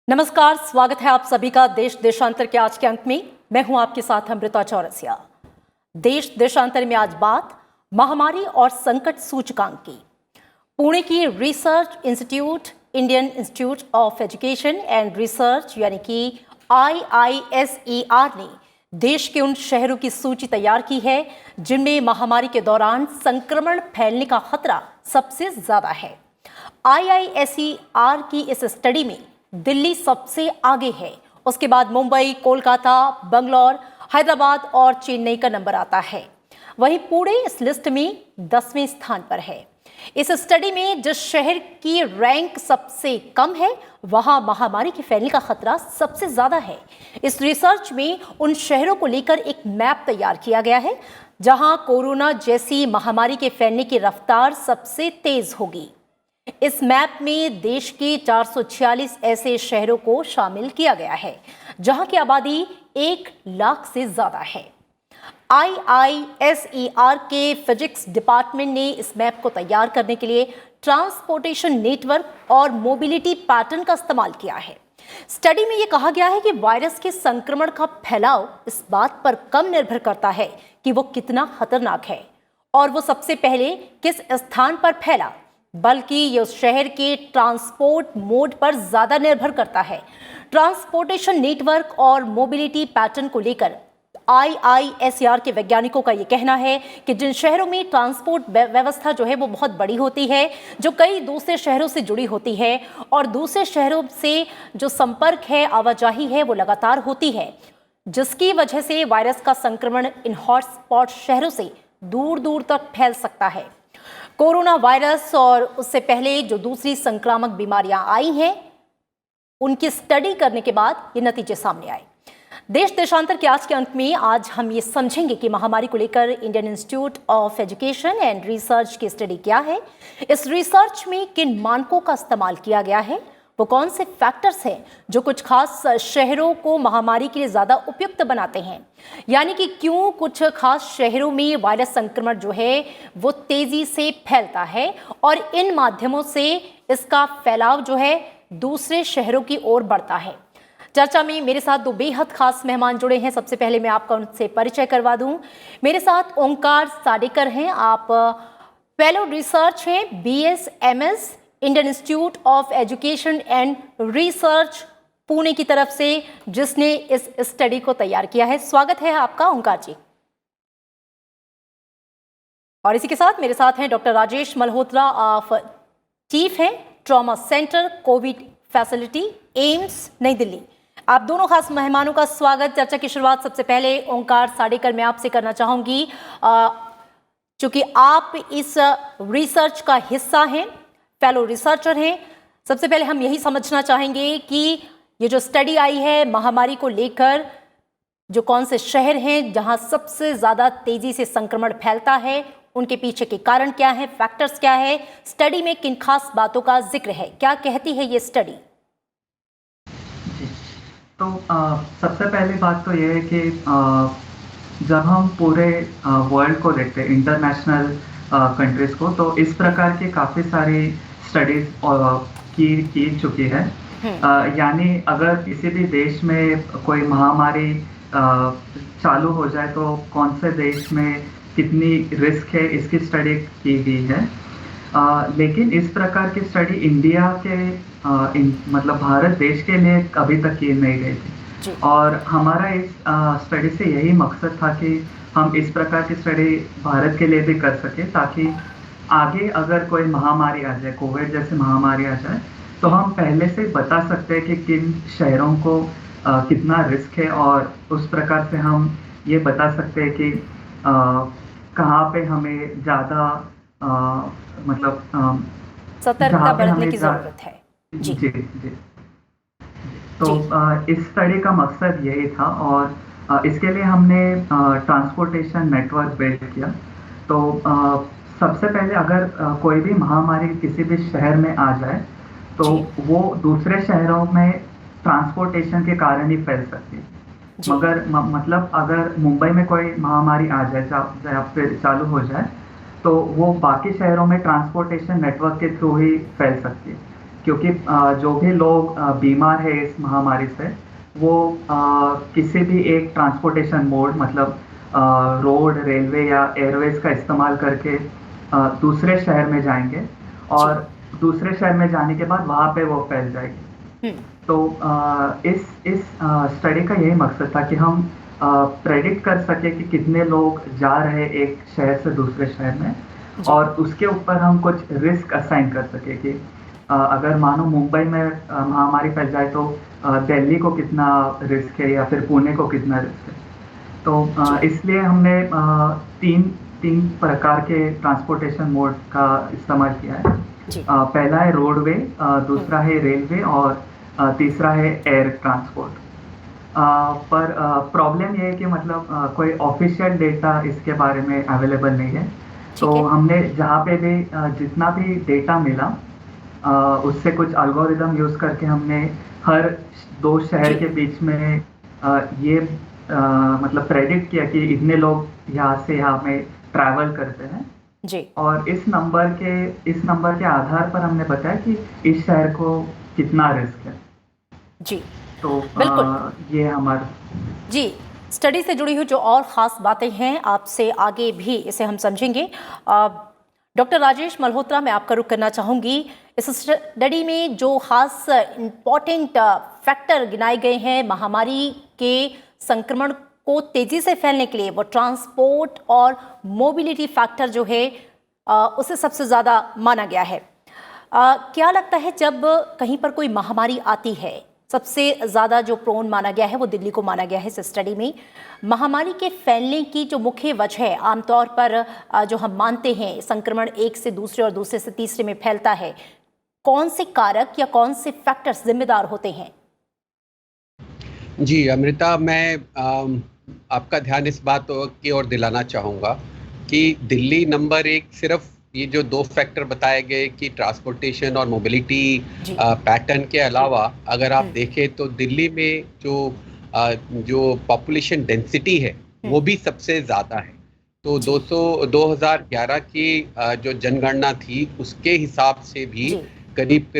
नमस्कार, स्वागत है आप सभी का देश देशांतर के आज के अंक में। मैं हूं आपके साथ अमृता चौरसिया। देश देशांतर में आज बात महामारी और संकट सूचकांक की। पुणे की research institute, Indian institute of education and research यानी कि IISER ने देश के उन शहरों की सूची तैयार की है जिनमें महामारी के दौरान संक्रमण फैलने का खतरा सबसे ज्यादा है। IISER की इस स्टडी में दिल्ली सबसे आगे है, उसके बाद मुंबई, कोलकाता, बंगलौर, हैदराबाद और चेन्नई का नंबर आता है। वहीं पुणे इस लिस्ट में 10वें स्थान पर है। इस स्टडी में जिस शहर की रैंक सबसे कम है वहां महामारी के फैलने का खतरा सबसे ज्यादा है। इस रिसर्च में उन शहरों को लेकर एक मैप तैयार किया गया है जहां कोरोना जैसी महामारी के फैलने की रफ्तार सबसे तेज होगी। इस मैप में देश के 446 ऐसे शहरों को शामिल किया गया है जहां की आबादी 1 लाख से ज्यादा है। IISER के फिजिक्स डिपार्टमेंट ने इस मैप को तैयार करने के लिए ट्रांसपोर्टेशन नेटवर्क और मोबिलिटी पैटर्न का इस्तेमाल किया है। स्टडी में यह कहा गया है कि वायरस के संक्रमण का फैलाव इस बात पर कम निर्भर करता है कि वो कितना खतरनाक है और वो सबसे पहले किस स्थान पर फैला, बल्कि ये उस शहर के ट्रांसपोर्ट मोड पर ज्यादा निर्भर करता है। ट्रांसपोर्टेशन नेटवर्क और मोबिलिटी पैटर्न को लेकर IISER के वैज्ञानिकों का ये कहना है कि जिन शहरों में ट्रांसपोर्ट व्यवस्था जो है वो बहुत बड़ी होती है, जो कई दूसरे शहरों से जुड़ी होती है और दूसरे शहरों से जो संपर्क है, आवाजाही है, वो लगातार होती है, जिसकी वजह से वायरस का संक्रमण इन हॉटस्पॉट शहरों से दूर दूर तक फैल सकता है। कोरोना वायरस और उससे पहले जो दूसरी संक्रामक बीमारियां आई हैं, उनकी स्टडी करने के बाद ये नतीजे सामने आए। देश देशांतर के आज के अंक में आज हम ये समझेंगे कि महामारी को लेकर Indian institute of education and research की स्टडी क्या है, इस रिसर्च में किन मानकों का इस्तेमाल किया गया है, वो कौन से फैक्टर्स हैं जो कुछ खास शहरों को महामारी के लिए ज़्यादा उपयुक्त बनाते हैं, यानी कि क्यों कुछ खास शहरों में वायरस संक्रमण जो है वो तेज़ी से फैलता है और इन माध्यमों से इसका फैलाव जो है दूसरे शहरों की ओर बढ़ता है। चर्चा में मेरे साथ दो बेहद खास मेहमान जुड़े हैं। सबसे पहले मैं आपका उनसे परिचय करवा दूं। मेरे साथ ओंकार साडेकर हैं, आप फेलो रिसर्च हैं, BSMS Indian institute of education and research Pune की तरफ से, जिसने इस स्टडी को तैयार किया है। स्वागत है आपका ओंकार जी। और इसी के साथ मेरे साथ हैं doctor Rajesh Malhotra, of chief हैं trauma centre Covid facility, AIIMS नई दिल्ली। आप दोनों खास मेहमानों का स्वागत। चर्चा की शुरुआत सबसे पहले ओंकार साडेकर मैं आपसे करना चाहूंगी, चूंकि आप इस रिसर्च का हिस्सा हैं, फेलो रिसर्चर हैं। सबसे पहले हम यही समझना चाहेंगे कि ये जो स्टडी आई है महामारी को लेकर, जो कौन से शहर हैं जहां सबसे ज्यादा तेजी से संक्रमण फैलता है, उनके पीछे के कारण क्या है, फैक्टर्स क्या है, स्टडी में किन खास बातों का जिक्र है, क्या कहती है ये स्टडी? तो सबसे पहली बात तो ये है कि जब हम पूरे वर्ल्ड को देखते हैं, इंटरनेशनल कंट्रीज को, तो इस प्रकार की काफ़ी सारी स्टडीज की चुकी है। यानी अगर किसी भी देश में कोई महामारी चालू हो जाए तो कौन से देश में कितनी रिस्क है, इसकी स्टडी की गई है। लेकिन इस प्रकार की स्टडी इंडिया के मतलब भारत देश के लिए अभी तक की नहीं गई थी, और हमारा इस स्टडी से यही मकसद था कि हम इस प्रकार की स्टडी भारत के लिए भी कर सके, ताकि आगे अगर कोई महामारी आ जाए, कोविड जैसी महामारी आ जाए, तो हम पहले से बता सकते हैं कि किन शहरों को कितना रिस्क है, और उस प्रकार से हम ये बता सकते हैं कि कहाँ पे हमें ज़्यादा मतलब सतर्कता बरतने की जरूरत है। जी जी जी। तो इस स्टडी का मकसद यही था, और इसके लिए हमने ट्रांसपोर्टेशन नेटवर्क बिल्ड किया। तो सबसे पहले अगर कोई भी महामारी किसी भी शहर में आ जाए तो वो दूसरे शहरों में ट्रांसपोर्टेशन के कारण ही फैल सकती है। मगर मतलब अगर मुंबई में कोई महामारी आ जाए या फिर चालू हो जाए, तो वो बाकी शहरों में ट्रांसपोर्टेशन नेटवर्क के थ्रू ही फैल सकती है। क्योंकि जो भी लोग बीमार है इस महामारी से, वो किसी भी एक ट्रांसपोर्टेशन मोड मतलब रोड, रेलवे या एयरवेज का इस्तेमाल करके दूसरे शहर में जाएंगे जी। और दूसरे शहर में जाने के बाद वहाँ पे वो फैल जाएगी। हम्म। तो इस स्टडी का यही मकसद था कि हम प्रेडिक्ट कर सके कि कितने लोग जा रहे एक शहर से दूसरे शहर में, जी। और उसके ऊपर हम कुछ रिस्क असाइन कर सके कि अगर मानो मुंबई में महामारी फैल जाए तो दिल्ली को कितना रिस्क है या फिर पुणे को कितना रिस्क है। तो जी। इसलिए हमने तीन तीन प्रकार के ट्रांसपोर्टेशन मोड का इस्तेमाल किया है। जी। पहला है रोडवे, दूसरा है रेलवे और तीसरा है एयर ट्रांसपोर्ट। पर प्रॉब्लम ये है कि मतलब कोई ऑफिशियल डेटा इसके बारे में अवेलेबल नहीं है। तो ठीक है। हमने जहाँ पे भी जितना भी डेटा मिला उससे कुछ एल्गोरिदम यूज़ करके हमने हर दो शहर जी। के बीच में ये मतलब प्रेडिक्ट किया कि इतने लोग यहाँ से यहाँ में ट्रैवल करते हैं, जी। और इस नंबर के आधार पर हमने बताया कि इस शहर को कितना रिस्क है। जी। तो बिल्कुल। ये हमारा जी, स्टडी से जुड़ी हुई जो और ख़ास बातें हैं आपसे आगे भी इसे हम समझेंगे। डॉक्टर राजेश मल्होत्रा, मैं आपका रुख करना चाहूँगी। इस स्टडी में जो ख़ास इम्पॉर्टेंट फैक्टर गिनाए गए हैं महामारी के संक्रमण को तेज़ी से फैलने के लिए, वो ट्रांसपोर्ट और मोबिलिटी फैक्टर जो है उसे सबसे ज़्यादा माना गया है। क्या लगता है जब कहीं पर कोई महामारी आती है, सबसे ज़्यादा जो प्रोन माना गया है वो दिल्ली को माना गया है इस स्टडी में। महामारी के फैलने की जो मुख्य वजह है, आमतौर पर जो हम मानते हैं संक्रमण एक से दूसरे और दूसरे से तीसरे में फैलता है, कौन से कारक या कौन से फैक्टर्स जिम्मेदार होते हैं? जी अमृता, मैं आपका ध्यान इस बात की ओर दिलाना चाहूँगा कि दिल्ली नंबर एक सिर्फ ये जो दो फैक्टर बताए गए कि ट्रांसपोर्टेशन और मोबिलिटी पैटर्न के अलावा अगर आप देखें तो दिल्ली में जो पॉपुलेशन डेंसिटी है वो भी सबसे ज़्यादा है। तो 2011 की जो जनगणना थी उसके हिसाब से भी करीब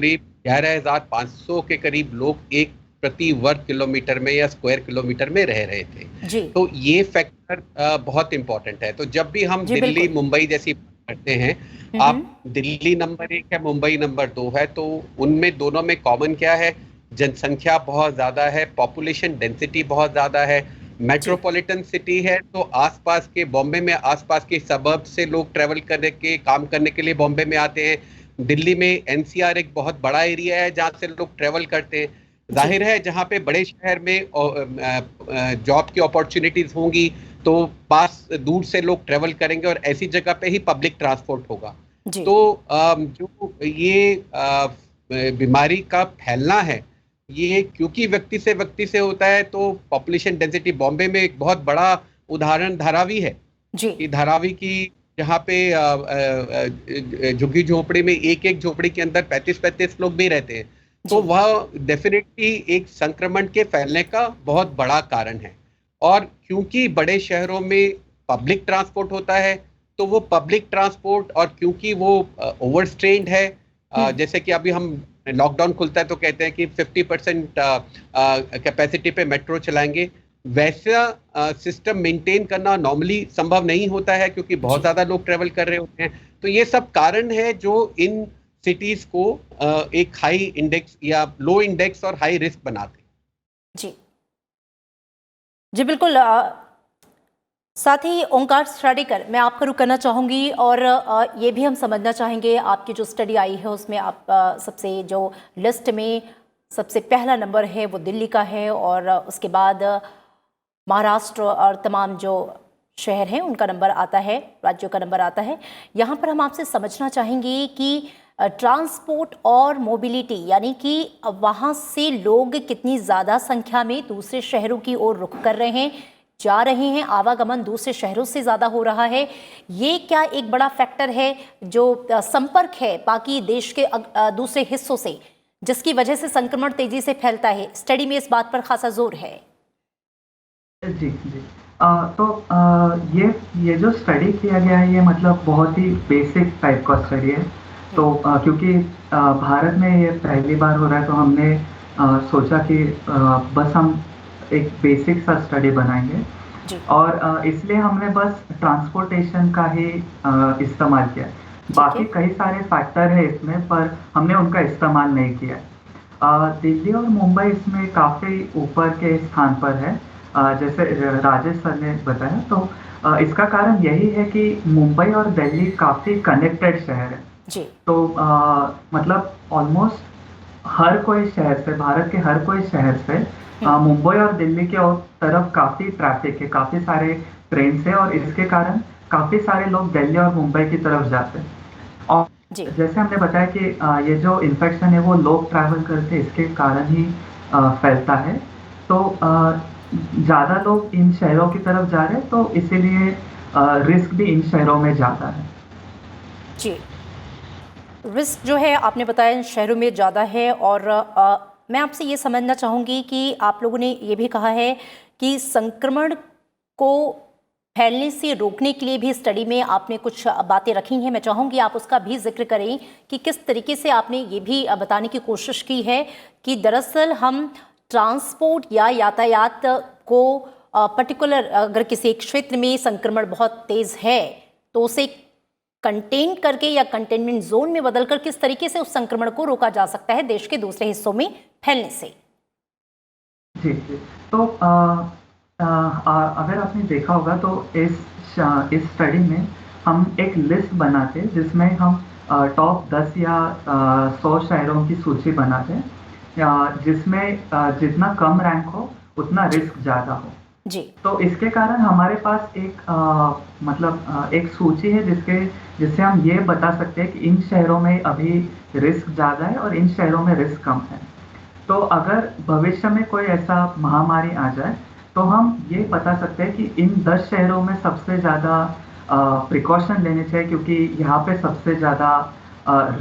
11,500 के करीब लोग एक प्रति वर्ग किलोमीटर में या स्क्वायर किलोमीटर में रह रहे थे। तो ये फैक्टर बहुत इम्पोर्टेंट है। तो जब भी हम दिल्ली मुंबई जैसी करते हैं, आप दिल्ली नंबर 1 है, मुंबई नंबर 2 है, तो उनमें दोनों में कॉमन क्या है? जनसंख्या बहुत ज़्यादा है, पॉपुलेशन डेंसिटी बहुत ज़्यादा है, मेट्रोपॉलिटन सिटी है, तो आसपास के बॉम्बे में आसपास के सबर्ब से लोग ट्रैवल करने के काम करने के लिए बॉम्बे में आते हैं। दिल्ली में एनसीआर एक बहुत बड़ा एरिया है जहाँ से लोग ट्रैवल करते हैं। जाहिर है जहाँ पे बड़े शहर में जॉब की अपॉर्चुनिटीज होंगी तो पास दूर से लोग ट्रैवल करेंगे और ऐसी जगह पे ही पब्लिक ट्रांसपोर्ट होगा। तो जो ये बीमारी का फैलना है ये क्योंकि व्यक्ति से होता है, तो पॉपुलेशन डेंसिटी बॉम्बे में एक बहुत बड़ा उदाहरण धारावी है कि धारावी की जहाँ पे झुग्गी झोपड़ी में एक झोपड़ी के अंदर 35-35 लोग भी रहते हैं, तो वह डेफिनेटली एक संक्रमण के फैलने का बहुत बड़ा कारण है। और क्योंकि बड़े शहरों में पब्लिक ट्रांसपोर्ट होता है, तो वो पब्लिक ट्रांसपोर्ट और क्योंकि वो ओवरस्ट्रेन्ड है, जैसे कि अभी हम लॉकडाउन खुलता है तो कहते हैं कि 50% कैपेसिटी पे मेट्रो चलाएंगे, वैसा सिस्टम मेंटेन करना नॉर्मली संभव नहीं होता है क्योंकि बहुत ज़्यादा लोग ट्रैवल कर रहे होते हैं। तो ये सब कारण है जो इन सिटीज़ को एक हाई इंडेक्स या लो इंडेक्स और हाई रिस्क बनाते हैं। जी बिल्कुल। साथ ही ओंकार श्राडिकर, मैं आपका रुख करना चाहूँगी और ये भी हम समझना चाहेंगे आपकी जो स्टडी आई है उसमें आप सबसे जो लिस्ट में सबसे पहला नंबर है वो दिल्ली का है और उसके बाद महाराष्ट्र और तमाम जो शहर हैं उनका नंबर आता है, राज्यों का नंबर आता है। यहाँ पर हम आपसे समझना चाहेंगे कि ट्रांसपोर्ट और मोबिलिटी यानी कि वहाँ से लोग कितनी ज़्यादा संख्या में दूसरे शहरों की ओर रुख कर रहे हैं, जा रहे हैं, आवागमन दूसरे शहरों से ज़्यादा हो रहा है। ये क्या एक बड़ा फैक्टर है जो संपर्क है बाकी देश के दूसरे हिस्सों से, जिसकी वजह से संक्रमण तेजी से फैलता है? स्टडी में इस बात पर खासा जोर है। जी जी। ये जो स्टडी किया गया है ये मतलब बहुत ही बेसिक टाइप का स्टडी है। तो क्योंकि भारत में ये पहली बार हो रहा है, तो हमने सोचा कि बस हम एक बेसिक सा स्टडी बनाएंगे जी। और इसलिए हमने बस ट्रांसपोर्टेशन का ही इस्तेमाल किया। ठीक है। बाकी कई सारे फैक्टर है इसमें, पर हमने उनका इस्तेमाल नहीं किया। दिल्ली और मुंबई इसमें काफ़ी ऊपर के स्थान पर है, जैसे राजेश सर ने बताया। तो इसका कारण यही है कि मुंबई और दिल्ली काफ़ी कनेक्टेड शहर है। जी। तो मतलब ऑलमोस्ट हर कोई शहर से, भारत के हर कोई शहर से मुंबई और दिल्ली के और तरफ काफ़ी ट्रैफिक है, काफ़ी सारे ट्रेन है, और इसके कारण काफ़ी सारे लोग दिल्ली और मुंबई की तरफ जाते हैं। और जी। जैसे हमने बताया कि ये जो इन्फेक्शन है वो लोग ट्रैवल करते हैं, इसके कारण ही फैलता है। तो ज़्यादा लोग इन शहरों की तरफ जा रहे हैं, तो इसीलिए रिस्क भी इन शहरों में ज़्यादा है। जी। रिस्क जो है आपने बताया इन शहरों में ज़्यादा है, और मैं आपसे ये समझना चाहूँगी कि आप लोगों ने ये भी कहा है कि संक्रमण को फैलने से रोकने के लिए भी स्टडी में आपने कुछ बातें रखी हैं। मैं चाहूँगी आप उसका भी जिक्र करें कि किस तरीके से आपने ये भी बताने की कोशिश की है कि दरअसल हम ट्रांसपोर्ट या यातायात को पर्टिकुलर, अगर किसी एक क्षेत्र में संक्रमण बहुत तेज़ है तो उसे कंटेन करके या कंटेनमेंट जोन में बदलकर किस तरीके से उस संक्रमण को रोका जा सकता है देश के दूसरे हिस्सों में फैलने से। जी, जी। तो अगर आपने देखा होगा तो इस स्टडी में हम एक लिस्ट बनाते हैं, जिसमें हम टॉप 10 या 100 शहरों की सूची बनाते हैं, जिसमें जितना कम रैंक हो उतना रिस्क ज़्यादा हो। जी। तो इसके कारण हमारे पास एक मतलब एक सूची है जिससे हम ये बता सकते हैं कि इन शहरों में अभी रिस्क ज़्यादा है और इन शहरों में रिस्क कम है। तो अगर भविष्य में कोई ऐसा महामारी आ जाए, तो हम ये बता सकते हैं कि इन 10 शहरों में सबसे ज़्यादा प्रिकॉशन लेने चाहिए, क्योंकि यहाँ पे सबसे ज़्यादा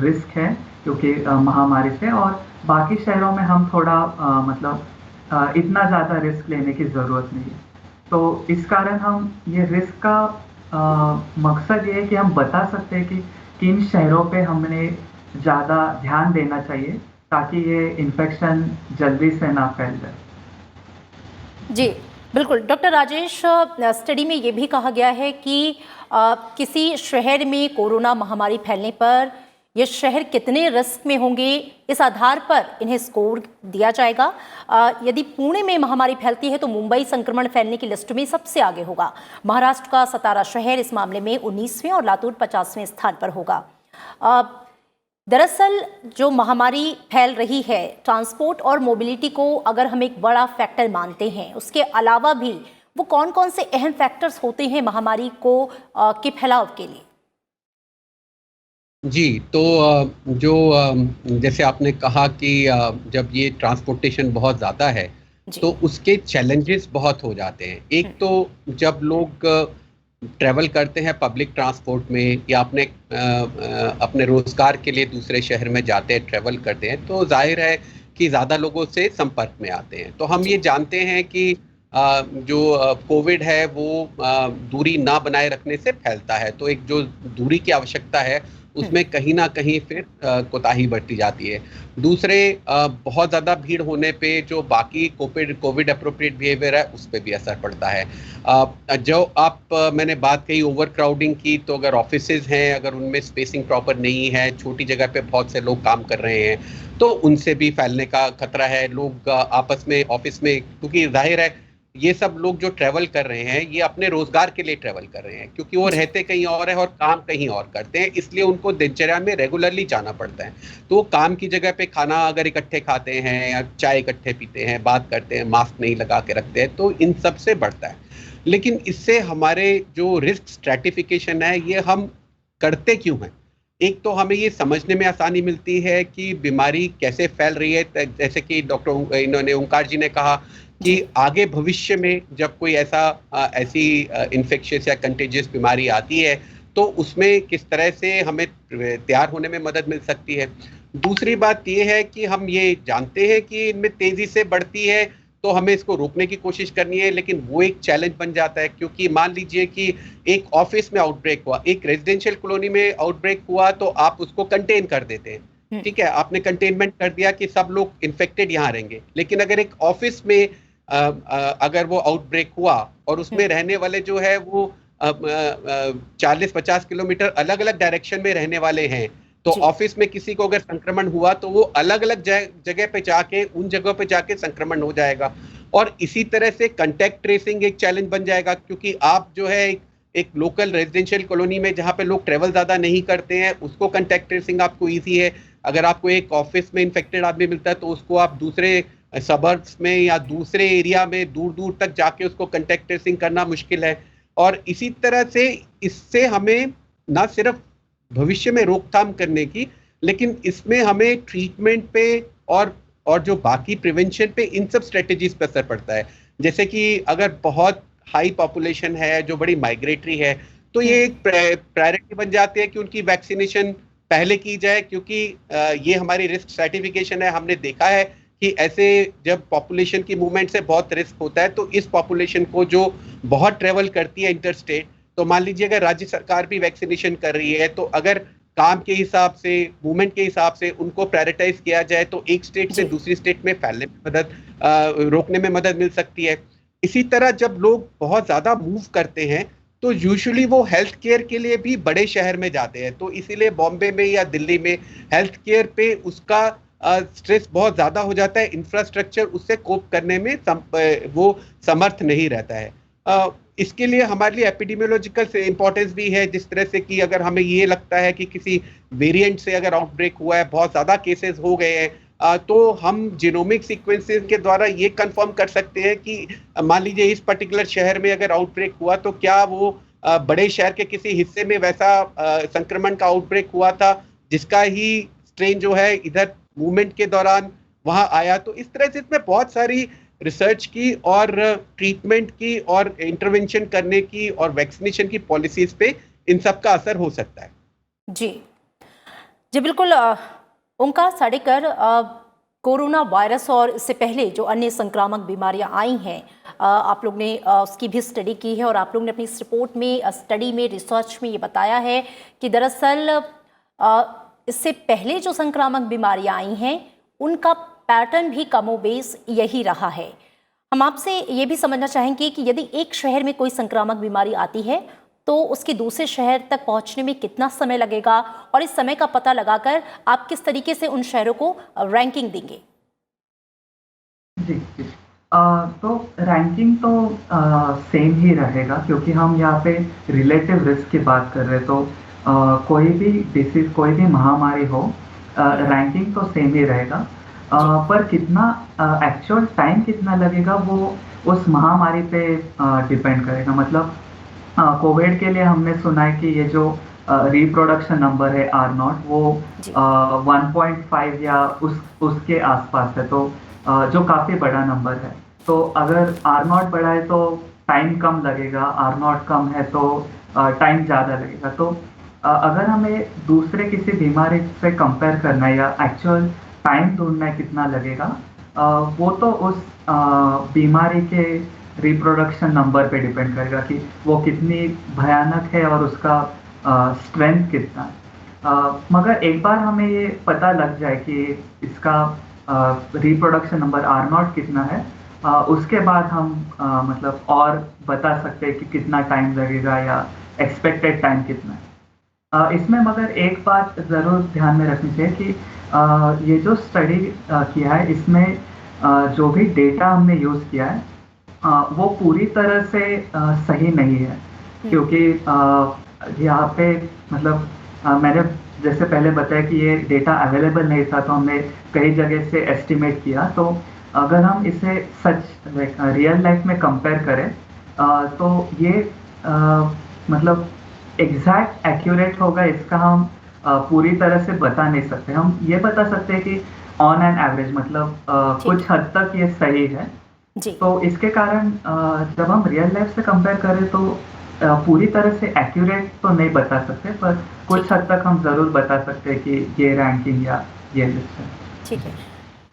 रिस्क है, क्योंकि महामारी से। और बाकी शहरों में हम थोड़ा मतलब इतना ज़्यादा रिस्क लेने की ज़रूरत नहीं है। तो इस कारण हम ये रिस्क का मकसद ये है कि हम बता सकते हैं कि किन शहरों पे हमने ज़्यादा ध्यान देना चाहिए, ताकि ये इन्फेक्शन जल्दी से ना फैल जाए। जी बिल्कुल डॉक्टर राजेश, स्टडी में ये भी कहा गया है कि किसी शहर में कोरोना महामारी फैलने पर ये शहर कितने रिस्क में होंगे, इस आधार पर इन्हें स्कोर दिया जाएगा। यदि पुणे में महामारी फैलती है तो मुंबई संक्रमण फैलने की लिस्ट में सबसे आगे होगा। महाराष्ट्र का सतारा शहर इस मामले में 19वें और लातूर 50वें स्थान पर होगा। दरअसल जो महामारी फैल रही है, ट्रांसपोर्ट और मोबिलिटी को अगर हम एक बड़ा फैक्टर मानते हैं, उसके अलावा भी वो कौन कौन से अहम फैक्टर्स होते हैं महामारी को के फैलाव के लिए? जी, तो जो जैसे आपने कहा कि जब ये ट्रांसपोर्टेशन बहुत ज़्यादा है तो उसके चैलेंजेस बहुत हो जाते हैं। एक तो जब लोग ट्रैवल करते हैं पब्लिक ट्रांसपोर्ट में या अपने रोज़गार के लिए दूसरे शहर में जाते हैं, ट्रैवल करते हैं, तो जाहिर है कि ज़्यादा लोगों से संपर्क में आते हैं। तो हम ये जानते हैं कि जो कोविड है वो दूरी ना बनाए रखने से फैलता है। तो एक जो दूरी की आवश्यकता है उसमें कहीं ना कहीं फिर कोताही बरती जाती है। दूसरे बहुत ज़्यादा भीड़ होने पे जो बाकी कोविड अप्रोप्रिएट बिहेवियर है उस पर भी असर पड़ता है। जो मैंने बात कही ओवर क्राउडिंग की, तो अगर ऑफिसेज हैं, अगर उनमें स्पेसिंग प्रॉपर नहीं है, छोटी जगह पे बहुत से लोग काम कर रहे हैं, तो उनसे भी फैलने का खतरा है। लोग आपस में ऑफिस में, क्योंकि जाहिर है ये सब लोग जो ट्रैवल कर रहे हैं ये अपने रोजगार के लिए ट्रैवल कर रहे हैं, क्योंकि वो रहते कहीं और है और काम कहीं और करते हैं, इसलिए उनको दिनचर्या में रेगुलरली जाना पड़ता है। तो वो काम की जगह पे खाना अगर इकट्ठे खाते हैं या चाय इकट्ठे पीते हैं, बात करते हैं, मास्क नहीं लगा के रखते हैं, तो इन सब से बढ़ता है। लेकिन इससे हमारे जो रिस्क स्ट्रैटिफिकेशन है ये हम करते क्यों हैं? एक तो हमें ये समझने में आसानी मिलती है कि बीमारी कैसे फैल रही है। जैसे कि डॉक्टर ओंकार जी ने कहा कि आगे भविष्य में जब कोई ऐसी इन्फेक्शियस या कंटेजियस बीमारी आती है तो उसमें किस तरह से हमें तैयार होने में मदद मिल सकती है। दूसरी बात ये है कि हम ये जानते हैं कि इनमें तेजी से बढ़ती है, तो हमें इसको रोकने की कोशिश करनी है, लेकिन वो एक चैलेंज बन जाता है क्योंकि मान लीजिए कि एक ऑफिस में आउटब्रेक हुआ, एक रेजिडेंशियल कॉलोनी में आउटब्रेक हुआ, तो आप उसको कंटेन कर देते हैं, ठीक है, आपने कंटेनमेंट कर दिया कि सब लोग इन्फेक्टेड यहाँ रहेंगे। लेकिन अगर एक ऑफिस में अगर वो आउटब्रेक हुआ और उसमें रहने वाले जो है वो 40-50 किलोमीटर अलग अलग डायरेक्शन में रहने वाले हैं, तो ऑफिस में किसी को अगर संक्रमण हुआ तो वो अलग अलग जगह पे जाके, उन जगहों पे जाके संक्रमण हो जाएगा। और इसी तरह से कांटेक्ट ट्रेसिंग एक चैलेंज बन जाएगा क्योंकि आप जो है एक लोकल रेजिडेंशियल कॉलोनी में जहाँ पे लोग ट्रेवल ज़्यादा नहीं करते हैं, उसको कांटेक्ट ट्रेसिंग आपको ईजी है। अगर आपको एक ऑफिस में इन्फेक्टेड आदमी मिलता है तो उसको आप दूसरे सबर्ब्स में या दूसरे एरिया में दूर दूर तक जाके उसको कांटेक्ट ट्रेसिंग करना मुश्किल है। और इसी तरह से इससे हमें ना सिर्फ भविष्य में रोकथाम करने की, लेकिन इसमें हमें ट्रीटमेंट पे और जो बाकी प्रिवेंशन पे, इन सब स्ट्रेटेजीज पे असर पड़ता है। जैसे कि अगर बहुत हाई पॉपुलेशन है जो बड़ी माइग्रेटरी है, तो ये एक प्रायोरिटी बन जाती है कि उनकी वैक्सीनेशन पहले की जाए, क्योंकि ये हमारी रिस्क स्ट्रैटिफिकेशन है। हमने देखा है कि ऐसे जब पॉपुलेशन की मूवमेंट से बहुत रिस्क होता है, तो इस पॉपुलेशन को जो बहुत ट्रेवल करती है इंटर स्टेट, तो मान लीजिए अगर राज्य सरकार भी वैक्सीनेशन कर रही है, तो अगर काम के हिसाब से, मूवमेंट के हिसाब से उनको प्रायोरिटाइज किया जाए तो एक स्टेट से दूसरी स्टेट में फैलने में मदद, रोकने में मदद मिल सकती है। इसी तरह जब लोग बहुत ज़्यादा मूव करते हैं तो यूजुअली वो हेल्थ केयर के लिए भी बड़े शहर में जाते हैं, तो इसीलिए बॉम्बे में या दिल्ली में हेल्थ केयर पे उसका स्ट्रेस बहुत ज़्यादा हो जाता है, इंफ्रास्ट्रक्चर उससे कोप करने में वो समर्थ नहीं रहता है। इसके लिए हमारे लिए एपिडेमियोलॉजिकल इंपॉर्टेंस भी है, जिस तरह से कि अगर हमें ये लगता है कि किसी वेरिएंट से अगर आउटब्रेक हुआ है, बहुत ज़्यादा केसेस हो गए हैं, तो हम जीनोमिक सीक्वेंसेस के द्वारा ये कंफर्म कर सकते हैं कि मान लीजिए इस पर्टिकुलर शहर में अगर आउटब्रेक हुआ तो क्या वो बड़े शहर के किसी हिस्से में वैसा संक्रमण का आउटब्रेक हुआ था जिसका ही स्ट्रेन जो है इधर मूवमेंट के दौरान वहाँ आया। तो इस तरह से इसमें बहुत सारी रिसर्च की और ट्रीटमेंट की और इंटरवेंशन करने की और वैक्सीनेशन की पॉलिसीज पे इन सब का असर हो सकता है। जी जी बिल्कुल। ओंकार साडेकर, कोरोना वायरस और इससे पहले जो अन्य संक्रामक बीमारियां आई हैं, आप लोग ने उसकी भी स्टडी की है और आप लोग ने अपनी इस रिपोर्ट में, स्टडी में, रिसर्च में ये बताया है कि दरअसल इससे पहले जो संक्रामक बीमारियां आई हैं उनका पैटर्न भी कमोबेश यही रहा है। हम आपसे ये भी समझना चाहेंगे कि यदि एक शहर में कोई संक्रामक बीमारी आती है तो उसके दूसरे शहर तक पहुंचने में कितना समय लगेगा, और इस समय का पता लगाकर आप किस तरीके से उन शहरों को रैंकिंग देंगे? जी तो रैंकिंग तो सेम ही रहेगा, क्योंकि हम यहाँ पे रिलेटिव रिस्क की बात कर रहे हैं। तो कोई भी डिसीज, कोई भी महामारी हो, रैंकिंग तो सेम ही रहेगा। पर कितना एक्चुअल टाइम कितना लगेगा वो उस महामारी पे डिपेंड करेगा। मतलब कोविड के लिए हमने सुना है कि ये जो रिप्रोडक्शन नंबर है R0 वो 1.5 या उसके आसपास है, तो जो काफ़ी बड़ा नंबर है। तो अगर R0 बड़ा है तो टाइम कम लगेगा, R0 कम है तो टाइम ज़्यादा लगेगा। तो अगर हमें दूसरे किसी बीमारी से कंपेयर करना है या एक्चुअल टाइम ढूंढना है कितना लगेगा, वो तो उस बीमारी के रिप्रोडक्शन नंबर पे डिपेंड करेगा कि वो कितनी भयानक है और उसका स्ट्रेंथ कितना है। मगर एक बार हमें ये पता लग जाए कि इसका रिप्रोडक्शन नंबर R0 कितना है, उसके बाद हम मतलब और बता सकते हैं कि कितना टाइम लगेगा या एक्सपेक्टेड टाइम कितना है। इसमें मगर एक बात ज़रूर ध्यान में रखनी चाहिए कि ये जो स्टडी किया है, इसमें जो भी डेटा हमने यूज़ किया है वो पूरी तरह से सही नहीं है, क्योंकि यहाँ पे मतलब मैंने जैसे पहले बताया कि ये डेटा अवेलेबल नहीं था, तो हमने कई जगह से एस्टिमेट किया। तो अगर हम इसे सच रियल लाइफ में कंपेयर करें तो ये मतलब एग्जैक्ट एक्यूरेट होगा, इसका हम पूरी तरह से बता नहीं सकते। हम ये बता सकते हैं कि ऑन एन एवरेज मतलब कुछ हद तक ये सही है जी। तो इसके कारण जब हम रियल लाइफ से कंपेयर करें तो पूरी तरह से एक्यूरेट तो नहीं बता सकते, पर कुछ हद तक हम जरूर बता सकते हैं कि ये रैंकिंग या ये लिस्ट है। ठीक है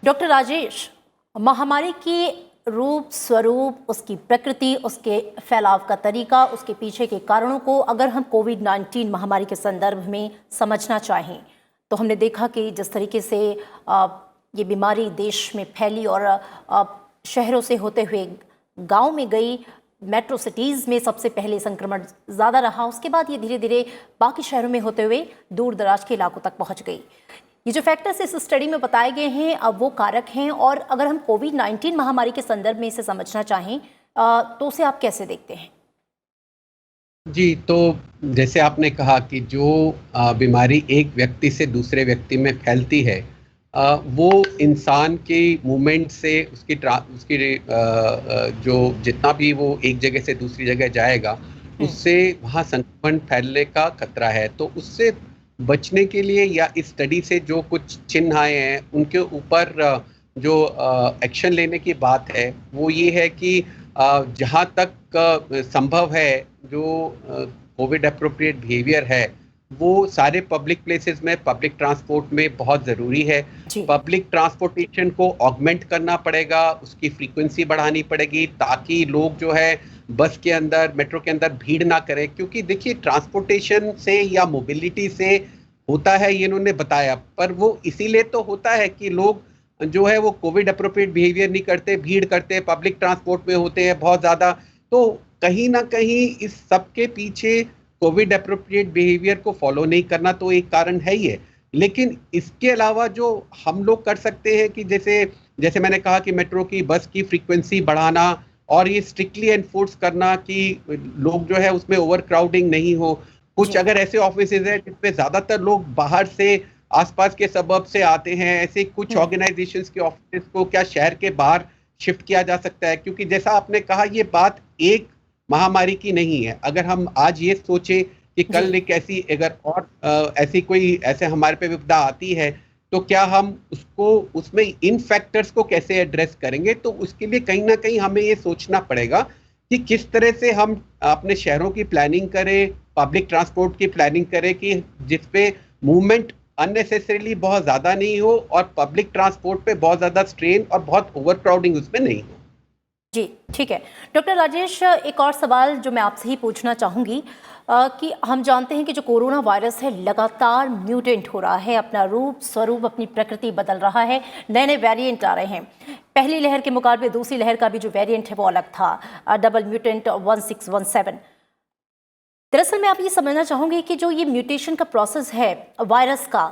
डॉक्टर राजेश, महामारी के रूप स्वरूप, उसकी प्रकृति, उसके फैलाव का तरीका, उसके पीछे के कारणों को अगर हम कोविड-19 महामारी के संदर्भ में समझना चाहें तो हमने देखा कि जिस तरीके से ये बीमारी देश में फैली और शहरों से होते हुए गांव में गई, मेट्रो सिटीज़ में सबसे पहले संक्रमण ज़्यादा रहा, उसके बाद ये धीरे धीरे बाकी शहरों में होते हुए दूर दराज के इलाकों तक पहुंच गई। ये जो फैक्टर्स इस स्टडी में बताए गए हैं अब वो कारक हैं, और अगर हम कोविड-19 महामारी के संदर्भ में इसे समझना चाहें तो उसे आप कैसे देखते हैं? जी, तो जैसे आपने कहा कि जो बीमारी एक व्यक्ति से दूसरे व्यक्ति में फैलती है, वो इंसान के मूवमेंट से उसकी जो जितना भी वो एक जगह से दूसरी जगह जाएगा, उससे वहाँ संक्रमण फैलने का खतरा है। तो उससे बचने के लिए या इस स्टडी से जो कुछ चिन्ह आए हैं, उनके ऊपर जो एक्शन लेने की बात है, वो ये है कि जहाँ तक संभव है, जो कोविड एप्रोप्रिएट बिहेवियर है, वो सारे पब्लिक प्लेसेस में, पब्लिक ट्रांसपोर्ट में बहुत ज़रूरी है। पब्लिक ट्रांसपोर्टेशन को ऑगमेंट करना पड़ेगा, उसकी फ्रीक्वेंसी बढ़ानी पड़ेगी, ताकि लोग जो है बस के अंदर, मेट्रो के अंदर भीड़ ना करें। क्योंकि देखिए, ट्रांसपोर्टेशन से या मोबिलिटी से होता है, ये इन्होंने बताया, पर वो इसीलिए तो होता है कि लोग जो है वो कोविड एप्रोप्रिएट बिहेवियर नहीं करते, भीड़ करते, पब्लिक ट्रांसपोर्ट में होते हैं बहुत ज़्यादा। तो कहीं ना कहीं इस सब के पीछे कोविड एप्रोप्रिएट बिहेवियर को फॉलो नहीं करना तो एक कारण है ही है। लेकिन इसके अलावा जो हम लोग कर सकते हैं कि जैसे मैंने कहा कि मेट्रो की बस की फ्रीक्वेंसी बढ़ाना और ये स्ट्रिक्टली एनफोर्स करना कि लोग जो है उसमें ओवर क्राउडिंग नहीं हो। कुछ अगर ऐसे ऑफिसेज हैं जिसमें ज़्यादातर लोग बाहर से, आसपास के सबब से आते हैं, ऐसे कुछ ऑर्गेनाइजेशंस के ऑफिस को क्या शहर के बाहर शिफ्ट किया जा सकता है? क्योंकि जैसा आपने कहा, ये बात एक महामारी की नहीं है। अगर हम आज ये सोचे कि कल एक ऐसी ऐसे हमारे पे विपदा आती है, तो क्या हम उसमें इन फैक्टर्स को कैसे एड्रेस करेंगे? तो उसके लिए कहीं ना कहीं हमें ये सोचना पड़ेगा कि किस तरह से हम अपने शहरों की प्लानिंग करें, पब्लिक ट्रांसपोर्ट की प्लानिंग करें कि जिसपे मूवमेंट अननेसेसरीली बहुत ज़्यादा नहीं हो और पब्लिक ट्रांसपोर्ट पे बहुत ज़्यादा स्ट्रेन और बहुत ओवर क्राउडिंग उसमें नहीं हो। जी, ठीक है। डॉक्टर राजेश, एक और सवाल जो मैं आपसे ही पूछना चाहूँगी कि हम जानते हैं कि जो कोरोना वायरस है लगातार म्यूटेंट हो रहा है, अपना रूप स्वरूप, अपनी प्रकृति बदल रहा है, नए नए वेरिएंट आ रहे हैं। पहली लहर के मुकाबले दूसरी लहर का भी जो वेरिएंट है वो अलग था, डबल म्यूटेंट 1617। दरअसल मैं आप ये समझना चाहूँगी कि जो ये म्यूटेशन का प्रोसेस है वायरस का,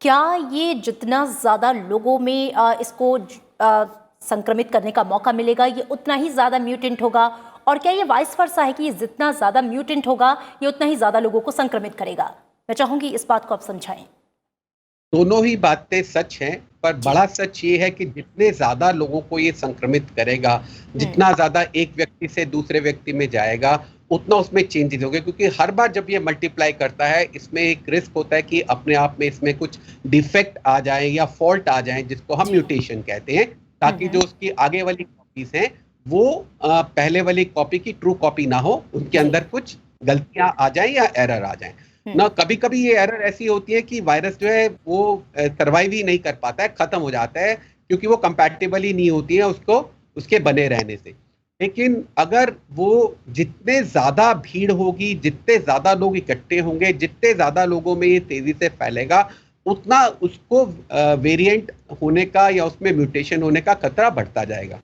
क्या ये जितना ज़्यादा लोगों में इसको संक्रमित करने का मौका मिलेगा, ये उतना ही ज़्यादा म्यूटेंट होगा? और क्या ये वाइस वर्सा है कि ये जितना ज़्यादा म्यूटेंट होगा, ये उतना ही ज़्यादा लोगों को संक्रमित करेगा? मैं चाहूँगी इस बात को आप समझाएं। दोनों ही बातें सच हैं, पर बड़ा सच ये है कि जितने ज़्यादा लोगों को ये संक्रमित करेगा, जितना ज़्यादा एक व्यक्ति से दूसरे व्यक्ति में जाएगा, उतना उसमें चेंजेस होंगे। क्योंकि हर बार जब ये मल्टीप्लाई करता है, इसमें एक रिस्क होता है कि अपने आप में इसमें कुछ डिफेक्ट आ जाए या फॉल्ट आ जाए, जिसको हम म्यूटेशन कहते हैं, ताकि जो उसकी आगे वाली कॉपीज हैं वो पहले वाली कॉपी की ट्रू कॉपी ना हो, उनके अंदर कुछ गलतियां आ जाएं या एरर आ जाएं ना। कभी कभी ये एरर ऐसी होती है कि वायरस जो है वो सर्वाइव ही नहीं कर पाता है, खत्म हो जाता है, क्योंकि वो कंपैटिबल ही नहीं होती है उसके बने रहने से। लेकिन अगर वो जितने ज्यादा भीड़ होगी, जितने ज्यादा लोग इकट्ठे होंगे, जितने ज्यादा लोगों में ये तेजी से फैलेगा, उतना उसको वेरिएंट होने का या उसमें म्यूटेशन होने का खतरा बढ़ता जाएगा।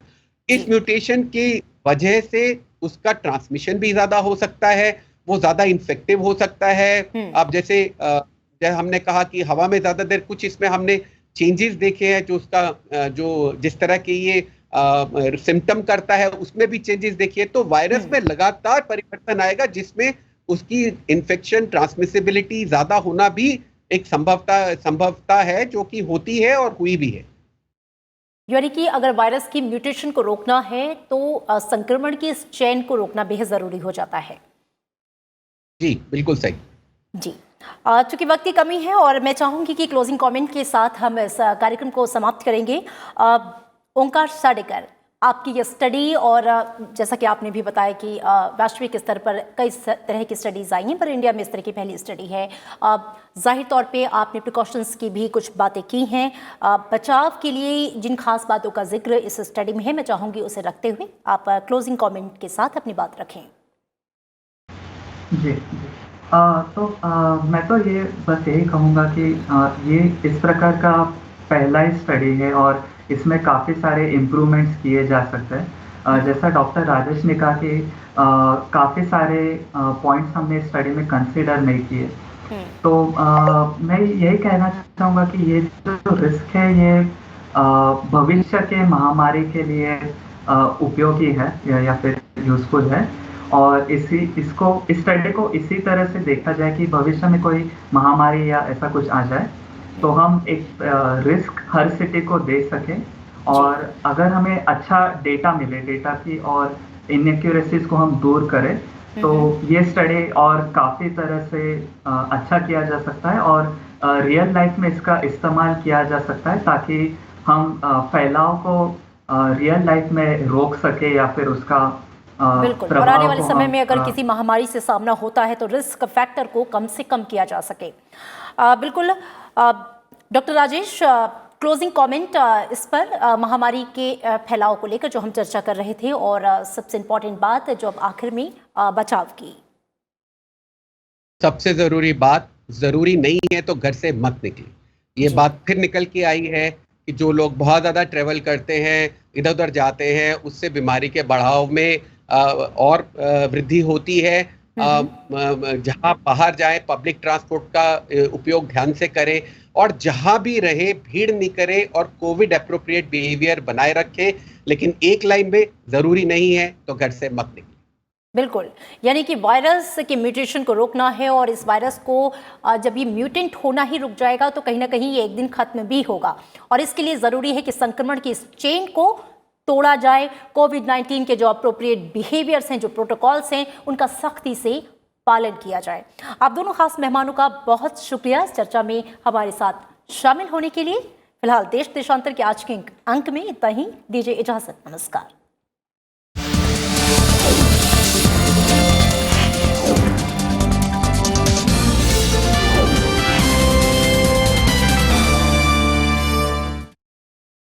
इस म्यूटेशन की वजह से उसका ट्रांसमिशन भी ज्यादा हो सकता है, वो ज्यादा इन्फेक्टिव हो सकता है। अब जैसे हमने कहा कि हवा में ज्यादा देर, कुछ इसमें हमने चेंजेस देखे हैं, जो उसका जो जिस तरह के ये सिम्टम करता है उसमें भी चेंजेस देखिए। तो वायरस में लगातार परिवर्तन आएगा, जिसमें उसकी इन्फेक्शन ट्रांसमिसिबिलिटी ज्यादा होना भी एक संभवता है, जो कि होती है और हुई भी है। यानी कि अगर वायरस की म्यूटेशन को रोकना है तो संक्रमण की इस चेन को रोकना बेहद जरूरी हो जाता है। जी, बिल्कुल सही। जी, चूंकि वक्त की कमी है और मैं चाहूंगी कि क्लोजिंग कमेंट के साथ हम इस कार्यक्रम को समाप्त करेंगे। ओंकार साडेकर, आपकी ये स्टडी, और जैसा कि आपने भी बताया कि वैश्विक स्तर पर कई तरह की स्टडीज़ आई हैं, पर इंडिया में इस तरह की पहली स्टडी है। जाहिर तौर पे आपने प्रिकॉशंस की भी कुछ बातें की हैं। बचाव के लिए जिन खास बातों का जिक्र इस स्टडी में है, मैं चाहूँगी उसे रखते हुए आप क्लोजिंग कमेंट के साथ अपनी बात रखें। जी। मैं तो ये बस यही कहूँगा कि ये इस प्रकार का पहला ही स्टडी है और इसमें काफ़ी सारे इम्प्रूवमेंट्स किए जा सकते हैं। जैसा डॉक्टर राजेश ने कहा कि काफ़ी सारे पॉइंट्स हमने स्टडी में कंसिडर नहीं किए। तो मैं यही कहना चाहूँगा कि ये जो रिस्क है ये भविष्य के महामारी के लिए उपयोगी है या फिर यूज़फुल है, और इस स्टडी को इसी तरह से देखा जाए कि भविष्य में कोई महामारी या ऐसा कुछ आ जाए तो हम एक रिस्क हर सिटी को दे सकें, और अगर हमें अच्छा डेटा मिले, डेटा की और इनएक्यूरेसीज को हम दूर करें, तो ये स्टडी और काफ़ी तरह से अच्छा किया जा सकता है और रियल लाइफ में इसका इस्तेमाल किया जा सकता है ताकि हम फैलाव को रियल लाइफ में रोक सके या फिर उसका बिल्कुल, और आने वाले समय में अगर किसी महामारी से सामना होता है तो रिस्क फैक्टर को कम से कम किया जा सके। बिल्कुल डॉक्टर राजेश, क्लोजिंग कमेंट इस पर महामारी के फैलाव को लेकर जो हम चर्चा कर रहे थे, और सबसे इम्पोर्टेंट बात जो अब आखिर में बचाव की। सबसे जरूरी बात, जरूरी नहीं है तो घर से मत निकले। ये बात फिर निकल के आई है कि जो लोग बहुत ज़्यादा ट्रेवल करते हैं, इधर उधर जाते हैं, उससे बीमारी के बढ़ाव में और वृद्धि होती है। जहां बाहर जाए पब्लिक ट्रांसपोर्ट का उपयोग ध्यान से करें, और जहां भी रहे भीड़ नहीं करें और कोविड एप्रोप्रिएट बिहेवियर बनाए रखें, लेकिन एक लाइन में जरूरी नहीं है तो घर से मत निकलें। बिल्कुल, यानी कि वायरस के म्यूटेशन को रोकना है, और इस वायरस को जब ये म्यूटेंट होना ही रुक जाएगा तो कहीं ना कहीं ये एक दिन खत्म भी होगा, और इसके लिए ज़रूरी है कि संक्रमण की इस चेन को तोड़ा जाए। कोविड-19 के जो अप्रोप्रिएट बिहेवियर्स हैं, जो प्रोटोकॉल्स हैं, उनका सख्ती से पालन किया जाए। आप दोनों खास मेहमानों का बहुत शुक्रिया इस चर्चा में हमारे साथ शामिल होने के लिए। फिलहाल देश देशांतर के आज के अंक में इतना ही। दीजिए इजाजत, नमस्कार।